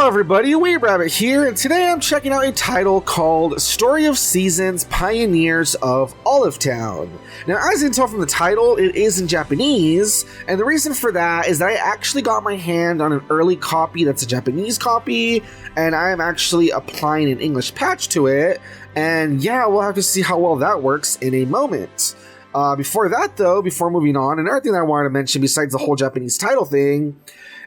Hello everybody, Weeb Rabbit here, and today I'm checking out a title called Story of Seasons Pioneers of Olive Town. Now, as you can tell from the title, it is in Japanese, and the reason for that is that I actually got my hand on an early copy that's a Japanese copy, and I am actually applying an English patch to it, and yeah, we'll have to see how well that works in a moment. Before that though, before moving on, another thing that I wanted to mention besides the whole Japanese title thing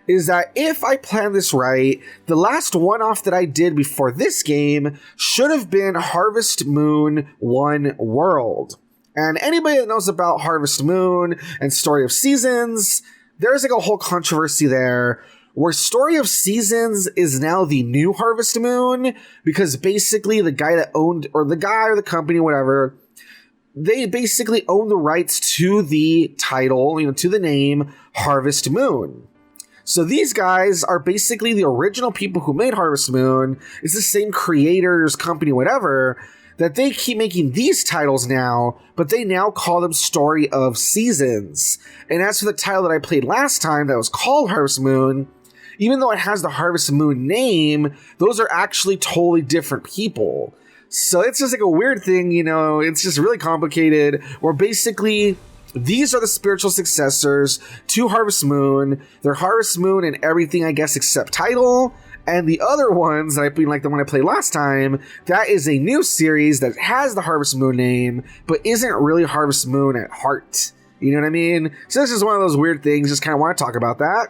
is that if I plan this right, the last one-off that I did before this game should have been Harvest Moon 1 World. And anybody that knows about Harvest Moon and Story of Seasons, there's like a whole controversy there where Story of Seasons is now the new Harvest Moon because basically the guy that owned, or the guy or the company, whatever, they basically own the rights to the title, to the name Harvest Moon. So these guys are basically the original people who made Harvest Moon. It's the same creators, company, whatever, that they keep making these titles now, but they now call them Story of Seasons. And as for the title that I played last time that was called Harvest Moon, even though it has the Harvest Moon name, those are actually totally different people. So it's just like a weird thing, it's just really complicated, where basically these are the spiritual successors to Harvest Moon. They're Harvest Moon and everything, I guess, except title. And the other ones, like the one I played last time, that is a new series that has the Harvest Moon name, but isn't really Harvest Moon at heart. You know what I mean? So this is one of those weird things, just kind of want to talk about that.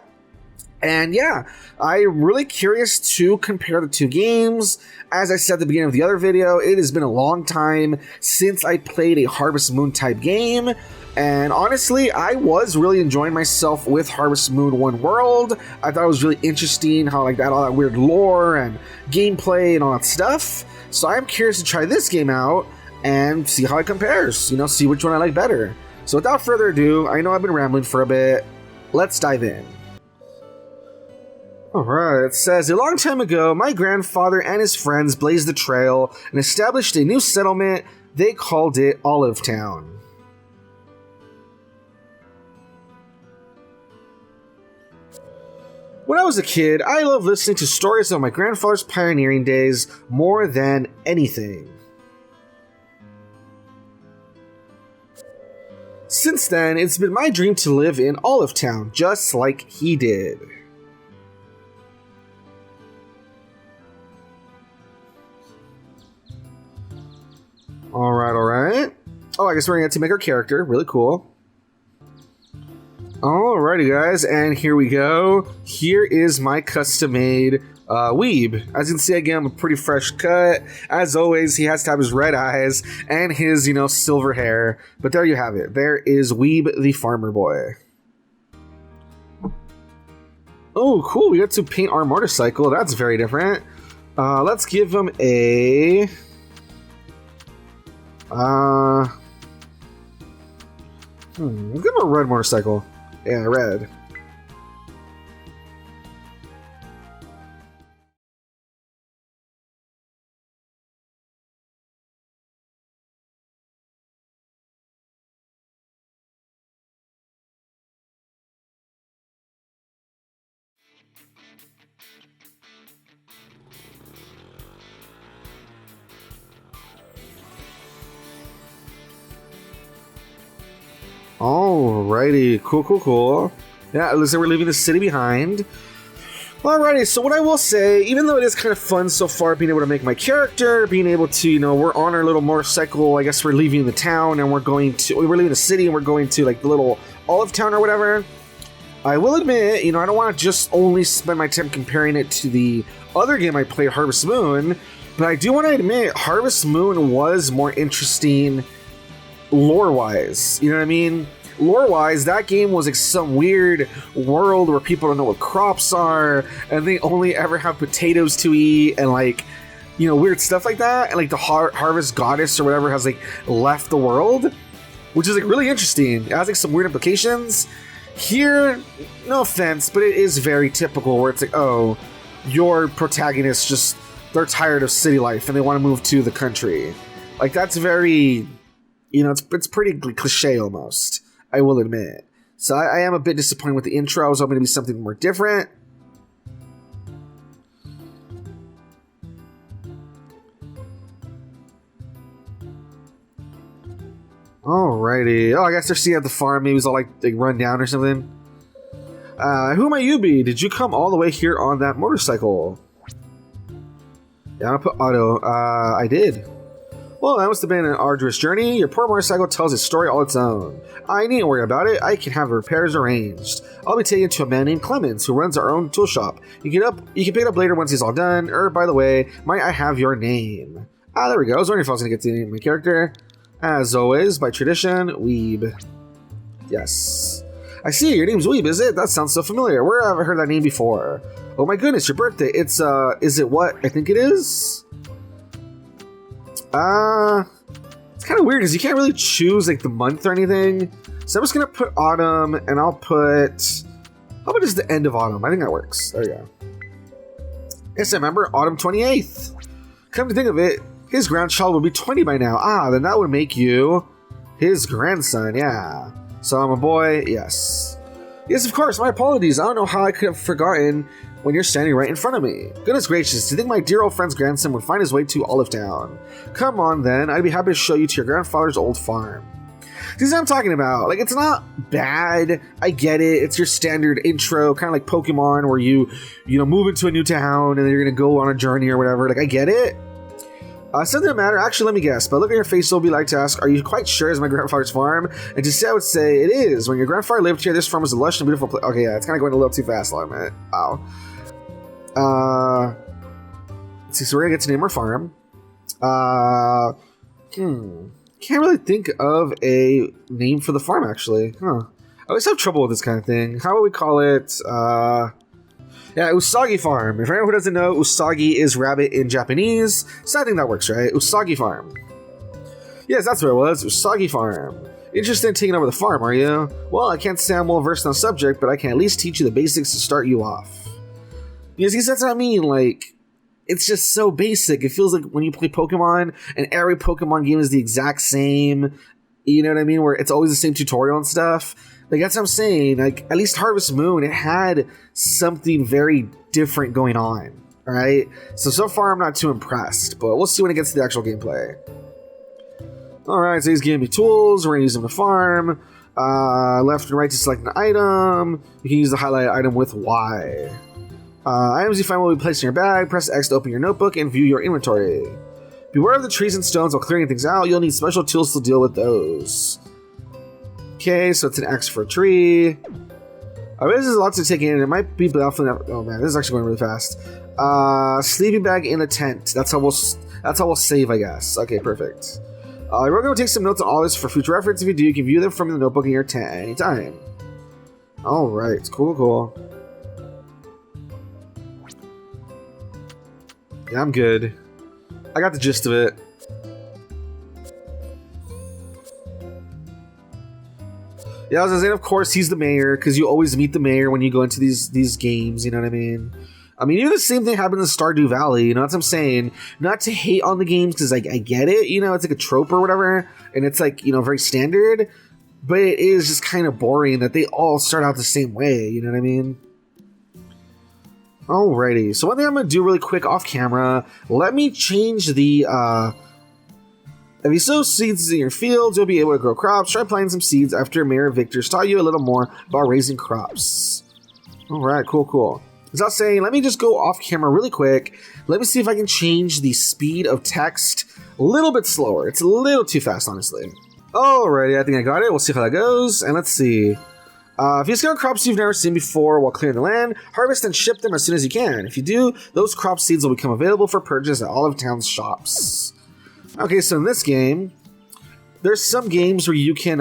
And yeah, I'm really curious to compare the two games. As I said at the beginning of the other video, it has been a long time since I played a Harvest Moon type game. And honestly, I was really enjoying myself with Harvest Moon 1 World. I thought it was really interesting how like that all that weird lore and gameplay and all that stuff. So I'm curious to try this game out and see how it compares. See which one I like better. So without further ado, I know I've been rambling for a bit. Let's dive in. Alright, it says, a long time ago, my grandfather and his friends blazed the trail and established a new settlement. They called it Olive Town. When I was a kid, I loved listening to stories of my grandfather's pioneering days more than anything. Since then, it's been my dream to live in Olive Town, just like he did. Alright. Oh, I guess we're gonna get to make our character. Really cool. Alrighty, guys, and here we go. Here is my custom-made Weeb. As you can see, again, I'm a pretty fresh cut. As always, he has to have his red eyes and his, silver hair. But there you have it. There is Weeb the Farmer Boy. Oh, cool. We got to paint our motorcycle. That's very different. Let's give him a... Let's give him a red motorcycle. Yeah, red. Alrighty, cool. Yeah, it looks like we're leaving the city behind. Alrighty, so what I will say, even though it is kind of fun so far being able to make my character, being able to, we're on our little motorcycle, I guess we're leaving the town and we're leaving the city and we're going to like the little Olive Town or whatever. I will admit, I don't want to just only spend my time comparing it to the other game I played, Harvest Moon, but I do want to admit Harvest Moon was more interesting lore-wise, you know what I mean? Lore-wise, that game was like some weird world where people don't know what crops are, and they only ever have potatoes to eat, and like, weird stuff like that, and like the harvest goddess or whatever has like left the world, which is like really interesting. It has like some weird implications. Here, no offense, but it is very typical where it's like, oh, your protagonists they're tired of city life and they want to move to the country. Like, that's very... it's pretty cliche almost, I will admit. So I am a bit disappointed with the intro. I was hoping to be something more different. Alrighty. Oh, I guess they're seeing at the farm. Maybe it's all like they run down or something. Who might you be? Did you come all the way here on that motorcycle? Yeah, I'm gonna put Otto. I did. Well, that must have been an arduous journey. Your poor motorcycle tells a story all its own. I needn't worry about it. I can have repairs arranged. I'll be taken to a man named Clemens, who runs our own tool shop. You can pick it up later once he's all done. By the way, might I have your name? There we go. I was wondering if I was going to get the name of my character. As always, by tradition, Weeb. Yes. I see, your name's Weeb, is it? That sounds so familiar. Where have I heard that name before? Oh my goodness, your birthday. It's, is it what I think it is? It's kind of weird because you can't really choose like the month or anything. So I'm just gonna put autumn, and I'll put. How about just the end of autumn? I think that works. There you go. Yes, I remember autumn 28th. Come to think of it, his grandchild will be 20 by now. Then that would make you his grandson. Yeah. So I'm a boy. Yes. Yes, of course. My apologies. I don't know how I could have forgotten when you're standing right in front of me. Goodness gracious, do you think my dear old friend's grandson would find his way to Olive Town? Come on then, I'd be happy to show you to your grandfather's old farm. This is what I'm talking about. Like, it's not bad. I get it. It's your standard intro, kind of like Pokemon, where you move into a new town and then you're going to go on a journey or whatever. Like, I get it. Something that matter. Actually, let me guess. But look at your face, it'll be like to ask, are you quite sure it's my grandfather's farm? And to say, I would say it is. When your grandfather lived here, this farm was a lush and beautiful place. Okay, yeah, it's kind of going a little too fast. I'll admit. Wow. Let's see, so we're gonna get to name our farm. Can't really think of a name for the farm, actually. I always have trouble with this kind of thing. How would we call it? Yeah, Usagi Farm. If anyone who doesn't know, Usagi is rabbit in Japanese, so I think that works, right? Usagi Farm. Yes, that's what it was. Usagi Farm. Interested in taking over the farm, are you? Well, I can't say I'm well versed on the subject, but I can at least teach you the basics to start you off. Yes, that's what I mean. Like, it's just so basic. It feels like when you play Pokemon, and every Pokemon game is the exact same. You know what I mean? Where it's always the same tutorial and stuff. Like, that's what I'm saying. Like, at least Harvest Moon, it had something very different going on. Right? So far, I'm not too impressed. But we'll see when it gets to the actual gameplay. Alright, so he's giving me tools. We're going to use them to farm. Left and right to select an item. You can use the highlighted item with Y. Items you find will be placed in your bag. Press X to open your notebook and view your inventory. Beware of the trees and stones while clearing things out. You'll need special tools to deal with those. Okay, so it's an X for a tree. This is a lot to take in. It might be baffling. Oh man, this is actually going really fast. Sleeping bag in a tent. That's how we'll save, I guess. Okay, perfect. We're going to take some notes on all this for future reference. If you do, you can view them from the notebook in your tent at any time. All right, cool. Yeah, I'm good. I got the gist of it. Yeah, as I was saying, of course, he's the mayor, because you always meet the mayor when you go into these games, you know what I mean? I mean, even the same thing happened in Stardew Valley, you know what I'm saying? Not to hate on the games, because I get it, you know, it's like a trope or whatever, and it's like, you know, very standard, but it is just kind of boring that they all start out the same way, you know what I mean? Alrighty, so one thing I'm going to do really quick off camera, let me change the, if you sow seeds in your fields, you'll be able to grow crops. Try planting some seeds after Mayor Victor's taught you a little more about raising crops. Alright, cool. As I was saying, let me just go off camera really quick. Let me see if I can change the speed of text a little bit slower. It's a little too fast, honestly. Alrighty, I think I got it. We'll see how that goes, and let's see. If you discover crops you've never seen before while clearing the land, harvest and ship them as soon as you can. If you do, those crop seeds will become available for purchase at Olive Town's shops. Okay, so in this game, there's some games where you can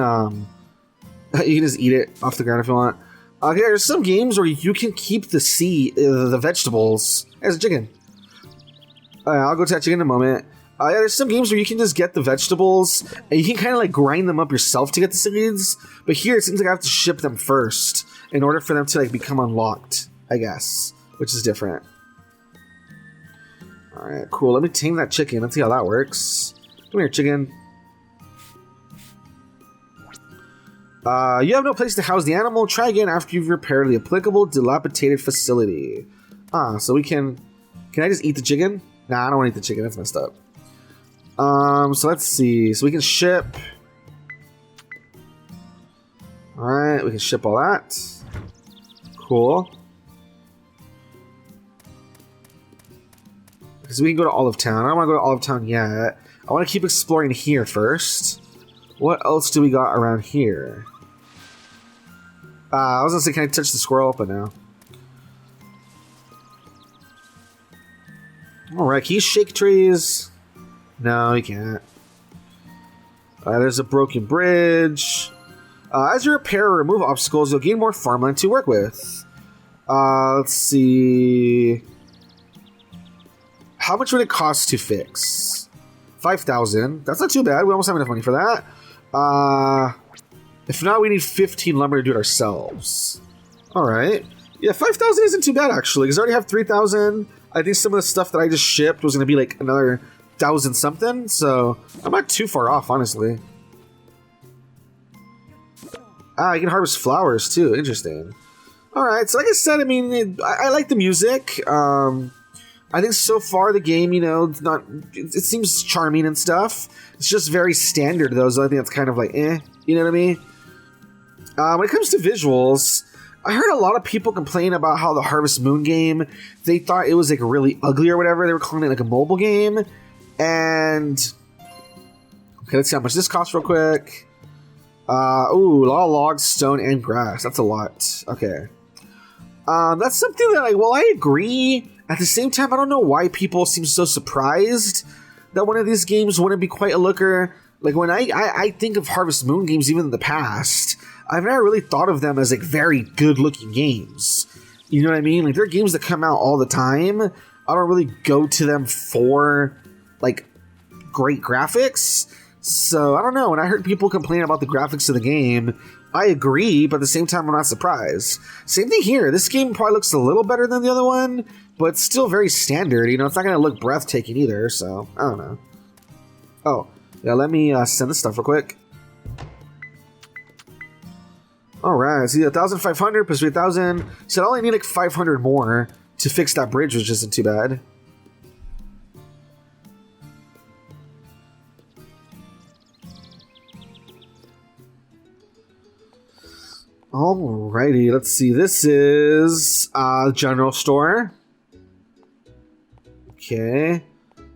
just eat it off the ground if you want. Okay, there's some games where you can keep the vegetables as a chicken. I'll go to that chicken in a moment. Yeah, there's some games where you can just get the vegetables, and you can kind of like grind them up yourself to get the seeds. But here, it seems like I have to ship them first in order for them to like become unlocked, I guess, which is different. All right, cool. Let me tame that chicken. Let's see how that works. Come here, chicken. You have no place to house the animal. Try again after you've repaired the applicable dilapidated facility. So we can I just eat the chicken? Nah, I don't want to eat the chicken. That's messed up. So let's see. So we can ship. Alright, we can ship all that. Cool. Because we can go to Olive Town. I don't want to go to Olive Town yet. I want to keep exploring here first. What else do we got around here? I was going to say, can I touch the squirrel? But no. Alright, can you shake trees? No, you can't. There's a broken bridge. As you repair or remove obstacles, you'll gain more farmland to work with. Let's see. How much would it cost to fix? 5,000. That's not too bad. We almost have enough money for that. If not, we need 15 lumber to do it ourselves. Alright. Yeah, 5,000 isn't too bad, actually, because I already have 3,000. I think some of the stuff that I just shipped was going to be like another 1,000 something, so I'm not too far off, honestly. I can harvest flowers, too. Interesting. Alright, so like I said, I mean, I like the music. I think so far the game, you know, it seems charming and stuff. It's just very standard, though, so I think that's kind of like, eh, you know what I mean? When it comes to visuals, I heard a lot of people complain about how the Harvest Moon game, they thought it was like really ugly or whatever. They were calling it like a mobile game. And okay, let's see how much this costs real quick. Ooh, a lot of logs, stone, and grass. That's a lot. Okay. That's something that I agree. At the same time, I don't know why people seem so surprised that one of these games wouldn't be quite a looker. Like when I think of Harvest Moon games, even in the past, I've never really thought of them as like very good looking games. You know what I mean? Like they're games that come out all the time. I don't really go to them for like great graphics. So I don't know. When I heard people complain about the graphics of the game, I agree, but at the same time, I'm not surprised. Same thing here. This game probably looks a little better than the other one, but still very standard. You know, it's not going to look breathtaking either, so I don't know. Oh, yeah, let me send this stuff real quick. Alright, so 1,500 plus 3,000. So I only need like 500 more to fix that bridge, which isn't too bad. Alrighty, let's see. This is general store. Okay.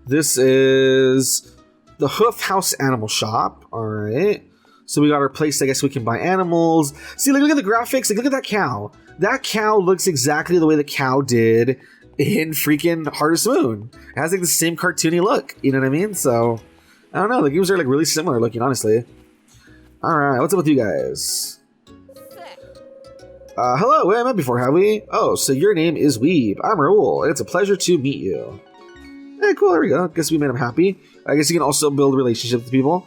This is the Hoof House Animal Shop. Alright. So we got our place, I guess we can buy animals. See, look at the graphics. Like, look at that cow. That cow looks exactly the way the cow did in freaking Harvest Moon. It has like the same cartoony look. You know what I mean? So, I don't know. The games are like really similar looking, honestly. Alright, what's up with you guys? Hello, we haven't met before, have we? Oh, so your name is Weeb. I'm Raul. It's a pleasure to meet you. Hey, cool, there we go. Guess we made him happy. I guess you can also build relationships with people.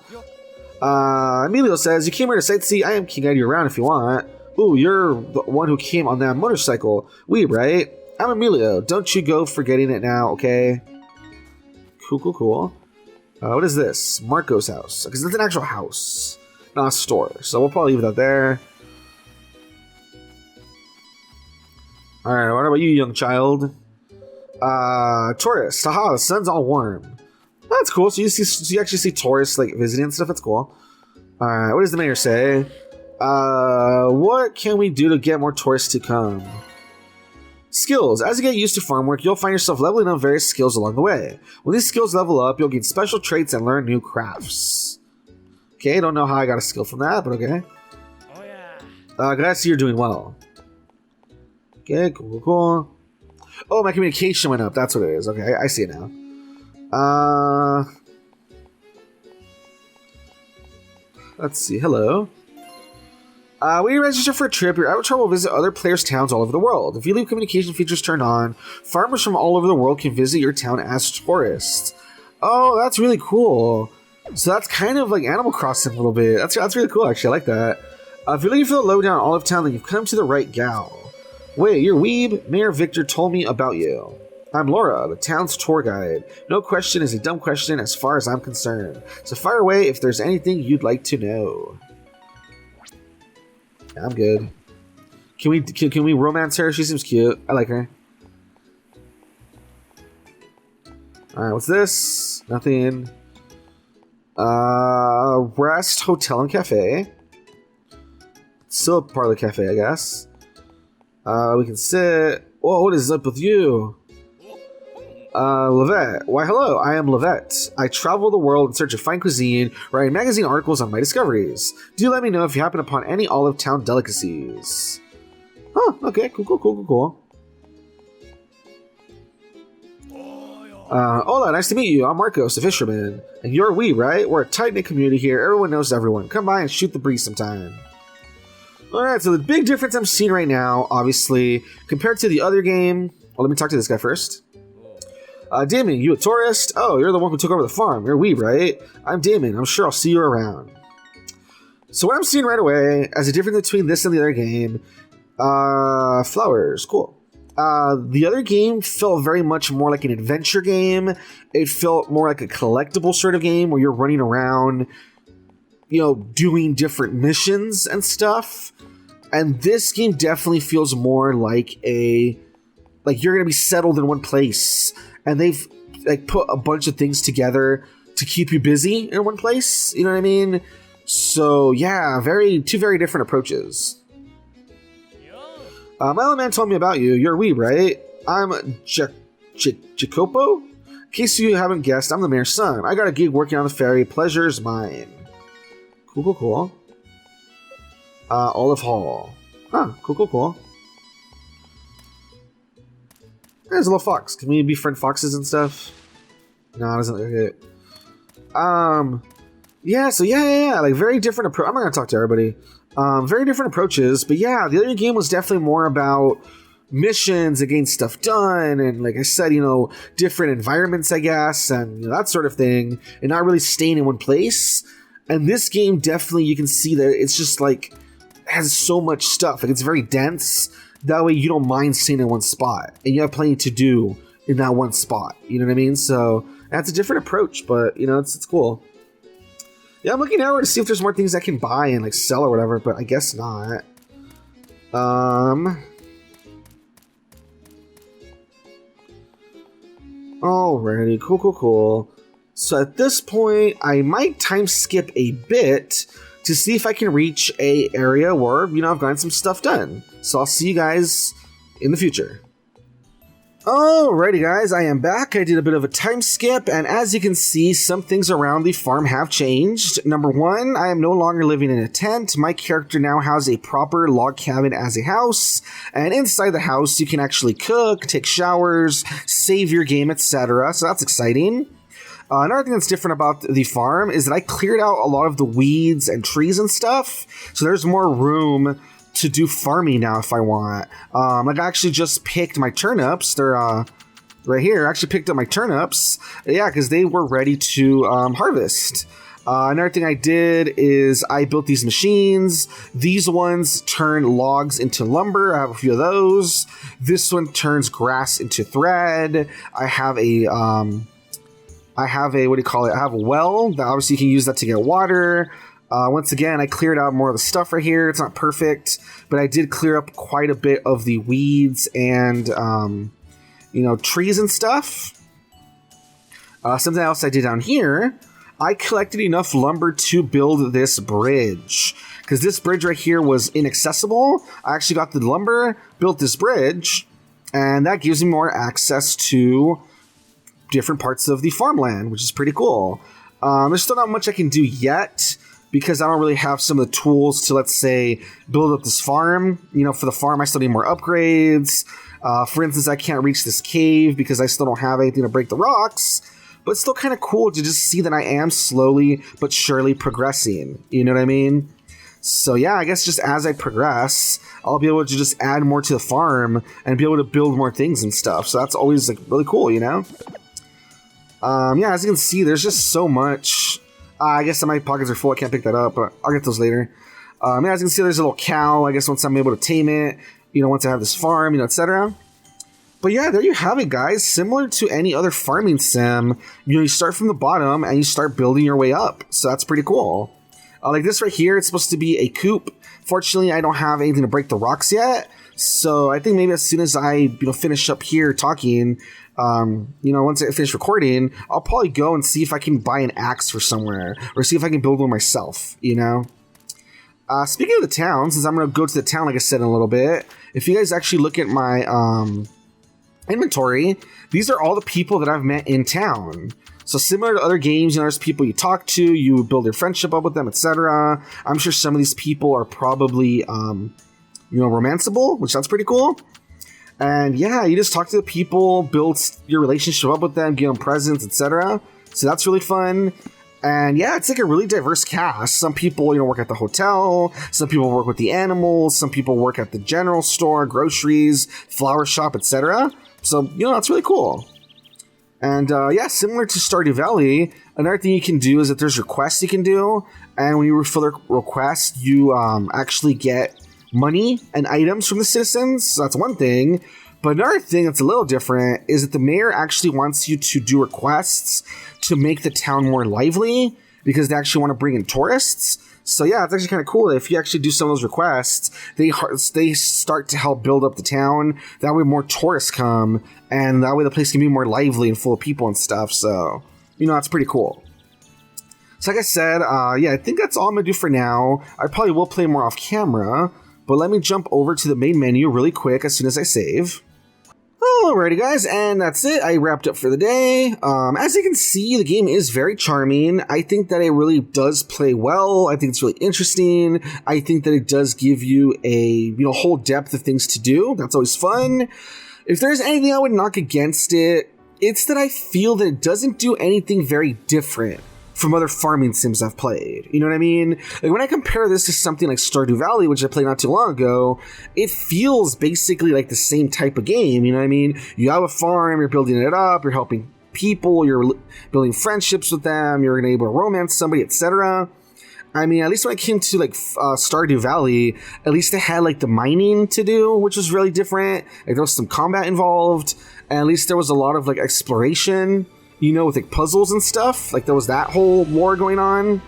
Emilio says, you came here to sightsee. I am king guide you around if you want. Ooh, you're the one who came on that motorcycle. Weeb, right? I'm Emilio. Don't you go forgetting it now, okay? Cool. What is this? Marco's house. Because it's an actual house, not a store. So we'll probably leave that there. Alright, what about you, young child? Tourist. Haha, the sun's all warm. That's cool. So you actually see tourists like visiting and stuff. That's cool. Alright, what does the mayor say? What can we do to get more tourists to come? Skills. As you get used to farm work, you'll find yourself leveling up various skills along the way. When these skills level up, you'll gain special traits and learn new crafts. Okay, don't know how I got a skill from that, but okay. Oh yeah. Glad to see you're doing well. Okay, cool. Oh, my communication went up. That's what it is. Okay, I see it now. Let's see. Hello. When you register for a trip, your avatar will visit other players' towns all over the world. If you leave communication features turned on, farmers from all over the world can visit your town as tourists. Oh, that's really cool. So that's kind of like Animal Crossing a little bit. That's really cool, actually. I like that. If you're looking for the lowdown on Olive Town, then you've come to the right gal. Wait, you're Weeb? Mayor Victor told me about you. I'm Laura, the town's tour guide. No question is a dumb question as far as I'm concerned. So fire away if there's anything you'd like to know. I'm good. Can we romance her? She seems cute. I like her. Alright, what's this? Nothing. Rest, hotel, and cafe. Let's still part of the cafe, I guess. We can sit. Whoa, what is up with you? Levette. Why, hello, I am Levette. I travel the world in search of fine cuisine, writing magazine articles on my discoveries. Do let me know if you happen upon any Olive Town delicacies. Oh, okay, cool. Hola, nice to meet you. I'm Marcos, the fisherman. And you're Weeb, right? We're a tight-knit community here. Everyone knows everyone. Come by and shoot the breeze sometime. Alright, so the big difference I'm seeing right now, obviously, compared to the other game... Well, let me talk to this guy first. Damon, you a tourist? Oh, you're the one who took over the farm. You're Weeb, right? I'm Damon. I'm sure I'll see you around. So what I'm seeing right away, as a difference between this and the other game, flowers, cool. The other game felt very much more like an adventure game. It felt more like a collectible sort of game where you're running around, you know, doing different missions and stuff. And this game definitely feels more like you're going to be settled in one place. And they've like put a bunch of things together to keep you busy in one place. You know what I mean? So yeah, two very different approaches. My old man told me about you. You're Weeb, right? I'm Jacopo? In case you haven't guessed, I'm the mayor's son. I got a gig working on the ferry. Pleasure's mine. Cool. Olive Hall. Huh, cool. There's a little fox. Can we befriend foxes and stuff? No, it doesn't look it. Yeah. Like, very different approach. I'm not gonna talk to everybody. Very different approaches, but yeah, the other game was definitely more about missions and getting stuff done, and like I said, you know, different environments, I guess, and you know, that sort of thing, and not really staying in one place. And this game, definitely, you can see that it's just like has so much stuff. Like, it's very dense. That way, you don't mind staying in one spot, and you have plenty to do in that one spot. You know what I mean? So that's a different approach, but you know, it's cool. Yeah, I'm looking over to see if there's more things I can buy and like sell or whatever, but I guess not. Alrighty, cool. So at this point, I might time skip a bit to see if I can reach a area where, you know, I've gotten some stuff done. So I'll see you guys in the future. Alrighty guys, I am back. I did a bit of a time skip, and as you can see, some things around the farm have changed. Number one, I am no longer living in a tent. My character now has a proper log cabin as a house, and inside the house you can actually cook, take showers, save your game, etc. So that's exciting. Another thing that's different about the farm is that I cleared out a lot of the weeds and trees and stuff, so there's more room to do farming now if I want. Like, I actually just picked my turnips. They're right here. I actually picked up my turnips. Yeah, because they were ready to harvest. Another thing I did is I built these machines. These ones turn logs into lumber. I have a few of those. This one turns grass into thread. I have a what do you call it? I have a well that obviously you can use that to get water. Once again, I cleared out more of the stuff right here. It's not perfect, but I did clear up quite a bit of the weeds and, you know, trees and stuff. Something else I did down here, I collected enough lumber to build this bridge. Because this bridge right here was inaccessible. I actually got the lumber, built this bridge, and that gives me more access to different parts of the farmland, which is pretty cool. There's still not much I can do yet, because I don't really have some of the tools to, let's say, build up this farm. You know, for the farm, I still need more upgrades. For instance, I can't reach this cave because I still don't have anything to break the rocks. But it's still kind of cool to just see that I am slowly but surely progressing. You know what I mean? So yeah, I guess just as I progress, I'll be able to just add more to the farm and be able to build more things and stuff. So that's always like really cool, you know? Yeah, as you can see, there's just so much. I guess my pockets are full. I can't pick that up, but I'll get those later. Yeah, as you can see, there's a little cow. I guess once I'm able to tame it, you know, once I have this farm, you know, etc. But yeah, there you have it, guys. Similar to any other farming sim, you know, you start from the bottom and you start building your way up. So that's pretty cool. Like this right here, it's supposed to be a coop. Fortunately, I don't have anything to break the rocks yet. So I think maybe as soon as I, you know, finish up here talking, you know, once I finish recording, I'll probably go and see if I can buy an axe for somewhere or see if I can build one myself, you know? Speaking of the town, since I'm going to go to the town, like I said in a little bit, if you guys actually look at my inventory, these are all the people that I've met in town. So similar to other games, there's people you talk to, you build your friendship up with them, etc. I'm sure some of these people are probably, romanceable, which sounds pretty cool. And yeah, you just talk to the people, build your relationship up with them, give them presents, etc. So that's really fun. And yeah, it's like a really diverse cast. Some people, work at the hotel. Some people work with the animals. Some people work at the general store, groceries, flower shop, etc. So, that's really cool. And similar to Stardew Valley, another thing you can do is that there's requests you can do. And when you fulfill a request, you actually get money and items from the citizens. So that's one thing. But another thing that's a little different is that the mayor actually wants you to do requests to make the town more lively because they actually want to bring in tourists. So yeah, it's actually kind of cool that if you actually do some of those requests, they start to help build up the town. That way more tourists come, and that way the place can be more lively and full of people and stuff. So, that's pretty cool. So like I said, I think that's all I'm going to do for now. I probably will play more off camera, but let me jump over to the main menu really quick as soon as I save. Alrighty guys, and that's it. I wrapped up for the day. As you can see, the game is very charming. I think that it really does play well. I think it's really interesting. I think that it does give you a whole depth of things to do. That's always fun. If there's anything I would knock against it, it's that I feel that it doesn't do anything very different from other farming sims I've played. You know what I mean? Like when I compare this to something like Stardew Valley, which I played not too long ago, it feels basically like the same type of game. You know what I mean? You have a farm, you're building it up, you're helping people, you're building friendships with them, you're able to romance somebody, etc. I mean, at least when it came to like Stardew Valley, at least they had like the mining to do, which was really different. Like there was some combat involved, and at least there was a lot of like exploration, with like puzzles and stuff. Like there was that whole war going on.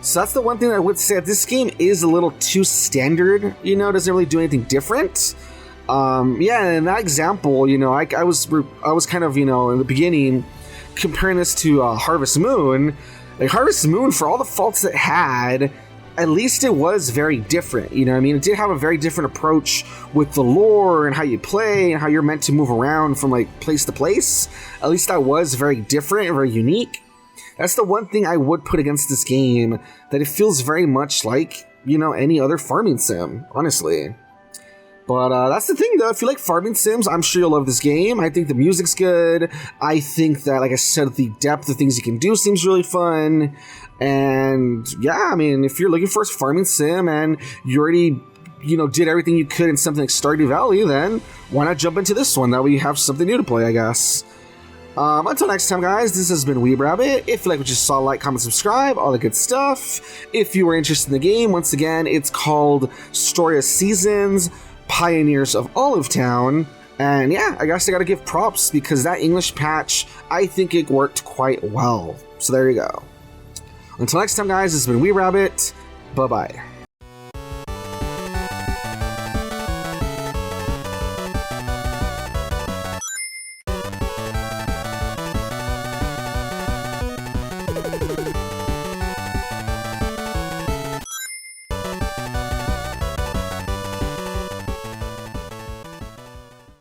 So that's the one thing I would say. This game is a little too standard, doesn't really do anything different. And in that example, I was kind of, in the beginning comparing this to Harvest Moon. Like Harvest Moon, for all the faults it had, at least it was very different. It did have a very different approach with the lore and how you play and how you're meant to move around from like place to place. At least that was very different and very unique. That's the one thing I would put against this game, that it feels very much like, any other farming sim, honestly. But that's the thing, though. If you like farming sims, I'm sure you'll love this game. I think the music's good. I think that, like I said, the depth of things you can do seems really fun. And yeah, I mean, if you're looking for a farming sim and you already, did everything you could in something like Stardew Valley, then why not jump into this one? That way you have something new to play, I guess. Until next time, guys, this has been Weeb Rabbit. If you like what you saw, like, comment, subscribe, all the good stuff. If you were interested in the game, once again, it's called Story of Seasons, Pioneers of Olive Town. And yeah, I guess I gotta give props because that English patch, I think it worked quite well. So there you go. Until next time, guys, this has been Weeb Rabbit. Bye-bye.